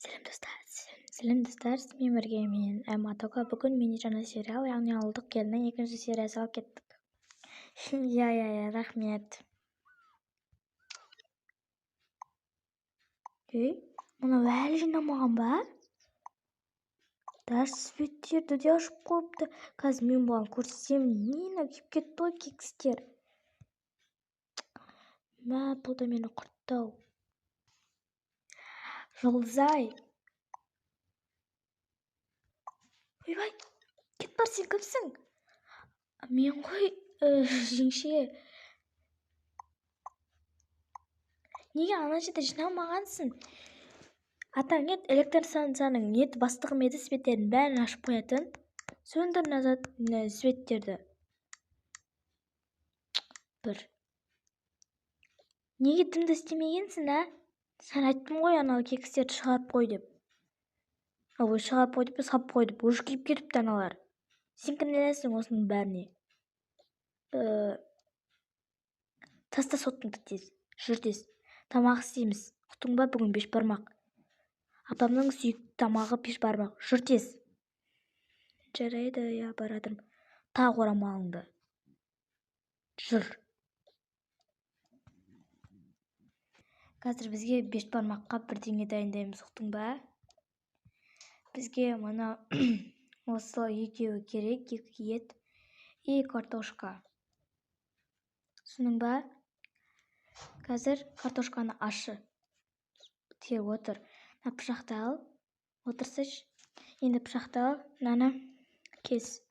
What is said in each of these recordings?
Сәлем достар, сізбен бірге мен Айматока. Бүгін мен жаңа сериал, яғни ауылдық келіннің екінші сериясы алып кеттік. Иә, рахмет. Мынау әлі жинамаған ба? Даже светтерді де ашып қойыпты. Қазір мен бұған көрсетсем, нені күйіп кетті ғой кекстер. Мә, бұл да мені құрттау. Жұлдызай. Ойбай, кет бар, сен кімсің? Мен ғой, жеңше. Неге ана жерде жинамағансың? Атаң ет, электр станцияның нет бастығым еді, светтердің бәрін ашып қоятын. Сөндір назад светтерді. Бір. Неге дымды істемегенсің, а? Сен айттым ғой, анау кекстерді шығарып қой деп. Ой, шығарып қой деп, сап қой деп. Өш киіп кетіпті аналар. Сен кінәләсің осының бәріне. Таста соттыңды тез. Жүр тез. Тамақ істейміз. Ұқтың ба, бүгін бешбармақ. Апамның сүйікті тамағы бешбармақ. Жүр тез. Жарайды, я барадым. Тағы орамалыңды. Жүр. Қазір бізге бешбармаққа бірдеңе дайындаймыз, ұқтың ба? Бізге мына осы екеуі керек, 2 ет и картошка. Түсінің ба? Қазір картошканы ашы. Тер отыр. Пышақты ал. Отырсыш. Енді пышақты ал. Наны кес.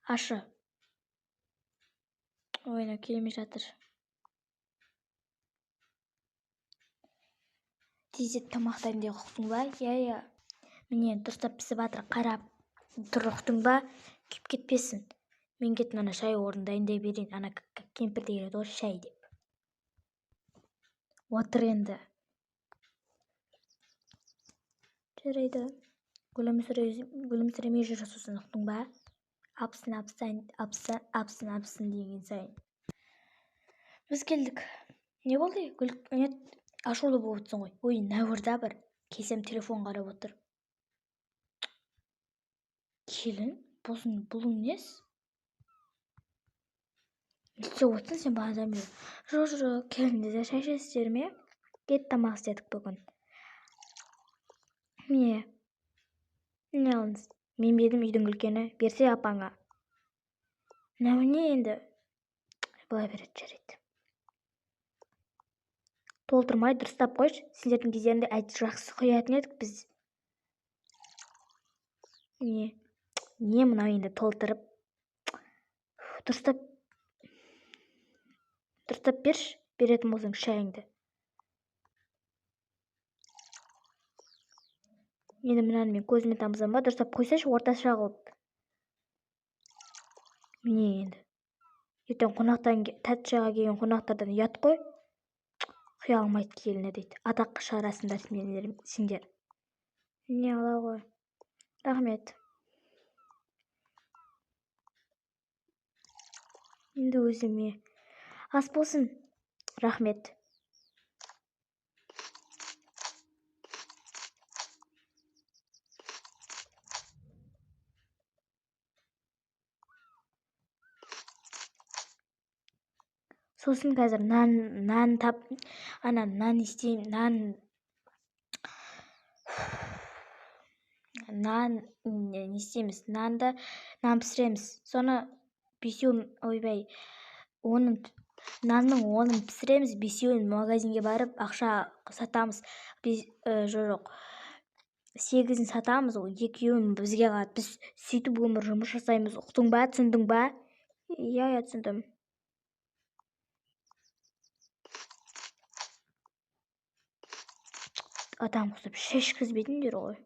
Ашы. Ойна келмей жатыр. Тезет тамақтайын деп ұқтың ба? Иә. Міне дұрыстап пісіп жатыр. Қарап тұр, ұқтың ба? Күйіп кетпесін. Мен кеттім ана шай орнын дайындай берейін. Ана кемпір де келеді ғой шай деп. Отыр енді. Жарайды. Күлімсіремей жүр сосын, ұқтың ба? Апсын деген сайын. Біз келдік. Не болды? Ашулы болып отырсың ғой. Ой, нәуірда бір. Келсем телефон қарап отыр. Келін, бұлың нес? Не істеп отырсың сен бағанадан бері? Жоқ, келінді де шай ішесіздер ме? Кет тамақ істедік бүгін. Не алыңыз? Мен бедім үйдің үлкені, берсе апаңа. Не енді? Былай береді, жарайды. Толтырмай дұрыстап қойш. Сендердің кездерінде әйті жақсы құятын едік біз. Не мынау енді толтырып. Дұрыстап берш, беретін болсаң шайыңды. Енді мынаны мен көзімен тамызам ба, дұрыстап қойсайшы, орташа қылып. Міне енді. Ертең тәтті шайға келген қонақтардан ұят қой. Құя алмайды келіні дейді. Атаққа шығарасыңдар сендер. Не ала ғой. Рахмет. Енді өзіме. Ас болсын. Рахмет. Сосын қазір нан тап, нан істеймін, не істейміз, нан пісіреміз. Соны нанның онын пісіреміз, 5-еуін магазинге барып ақша сатамыз. 8-ін сатамыз, 2-еуін бізге қалады. Біз сөйтіп өмір жұмыс жасаймыз. Ұқтың ба, түсіндің ба? Иә, түсіндім. Адам құсып шешкізбедіңдер ғой.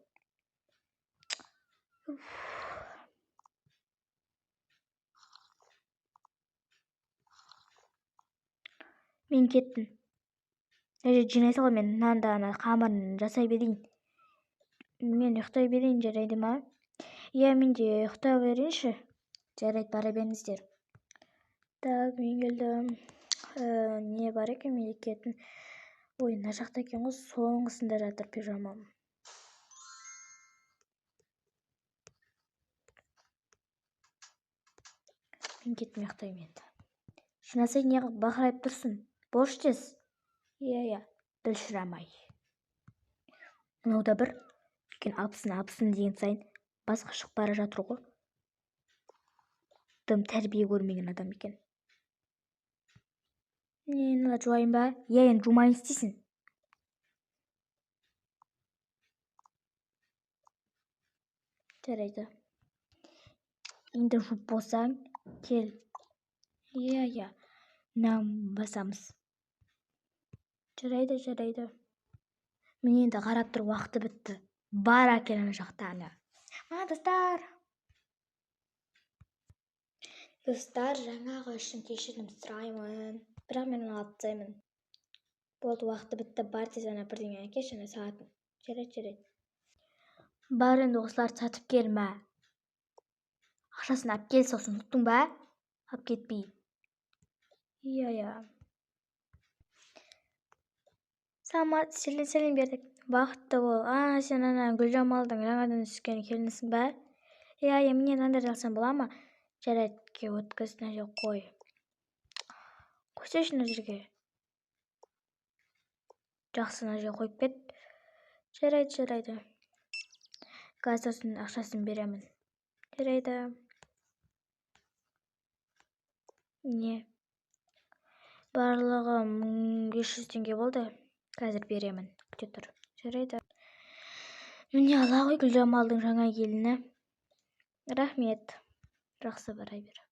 Мен кеттім. Жинай сал, мен нанды қамырын жасай берейін. Мен ұйықтай берейін, жарайды ма? Иә, мен де ұйықтай берейінші. Жарайды, бара беріңіздер. Так, мен келдім. Не бар екен, мен кеттім. Ой, мына жақта екен ғой, соңғысында жатыр пижамам. Мен кеттім, ұйықтаймын енді. Жинасай неғып бақырайып тұрсын? Бош тез. Иә, білшірамай. Мынауда бір үлкен алпысын деген сайын басқа шығып бара жатыр ғой. Тым тәрбие көрмеген адам екен. Мынада жуайын ба? Иә, енді жумайын істейсің. Жарайды. Енді жуып болсаң, кел. Иә. Нам басамыз. Жарайды. Мен енді қарап тұр, уақыты бітті. Бар әкел ана жақтаны. Достар, жаңағы үшін кешірім сұраймын. Бірақ мен оны алып тастаймын. Болды, уақыты бітті. Бар тез ана бірдеңе әкелші, ана сағатын. Жарайды. Бар енді осыларды сатып келме. Ақшасын алып кел, сосын ұқтың ба? Алып кетпей. Иә. Саламат, сәлем бердік. Бақытты бол. Сен ана Гүлжамалдың жаңадан түскен келінісің ба? Иә, мен нандар алсам бола ма? Жарайды, өткіз, мына жерге қой. Қойсайшы мына жерге. Жақсы, мына жерге қойып кет. Жарайды. Газосын ақшасын беремін. Жарайды. Не? Барлығы 1500 теңге болды. Қазір беремін. Күте тұр. Жарайды. Міне ала ғой Гүлжамалдың жаңа келіні. Рахмет. Жақсы, бара бер.